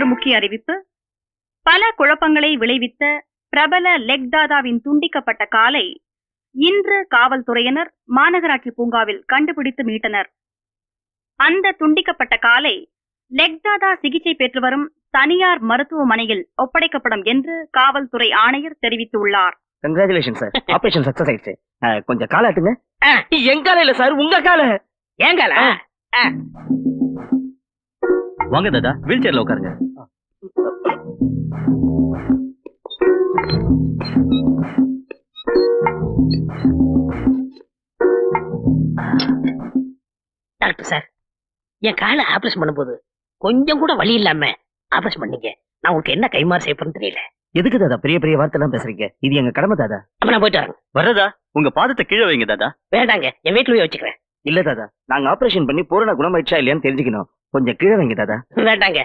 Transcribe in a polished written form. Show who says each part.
Speaker 1: ஒரு முக்கிய அறிவிப்பு. பல குழப்பங்களை விளைவித்த பிரபல லெக் தாதாவின் துண்டிக்கப்பட்ட காலை இன்று காவல்துறையினர் மாநகராட்சி பூங்காவில் கண்டுபிடித்து மீட்டனர். அந்த துண்டிக்கப்பட்ட காலை லெக் தாதா சிகிச்சை பெற்று வரும் தனியார் மருத்துவமனையில் ஒப்படைக்கப்படும் என்று காவல்துறை ஆணையர் தெரிவித்துள்ளார்.
Speaker 2: கங்க்ராச்சுலேஷன் சார், ஆபரேஷன் சக்சஸ் ஆயிடுச்சு. கொஞ்சம் காலாட்டுங்க.
Speaker 3: என் கால இல்ல சார், உங்க கால. என் கால.
Speaker 2: வாங்க தாதா, வீல் சேர்ல உட்காருங்க.
Speaker 3: டாக்டர் சார், என் காலை ஆபரேஷன் பண்ணும்போது கொஞ்சம் கூட வலி இல்லாம ஆபரேஷன் பண்ணீங்க. நான் உங்களுக்கு என்ன கைமாறு செய்ய போறேன்னு தெரியல.
Speaker 2: எதுக்கு தாதா பெரிய பெரிய வார்த்தை எல்லாம் பேசுறீங்க? இது எங்க கடமை தாதா.
Speaker 3: அப்ப நான் போயிட்டு வரேன்.
Speaker 2: வர்றதா? உங்க பாதத்தை கீழே வைங்க தாதா.
Speaker 3: வேண்டாங்க, என் வீட்டுல போய் வச்சுக்கிறேன்.
Speaker 2: இல்ல தாதா, நாங்க ஆபரேஷன் பண்ணி பூரண குணமாயிடுச்சா இல்லையான்னு தெரிஞ்சுக்கணும். கொஞ்சம் கீழே வைங்க தாதா.
Speaker 3: வேண்டாங்க,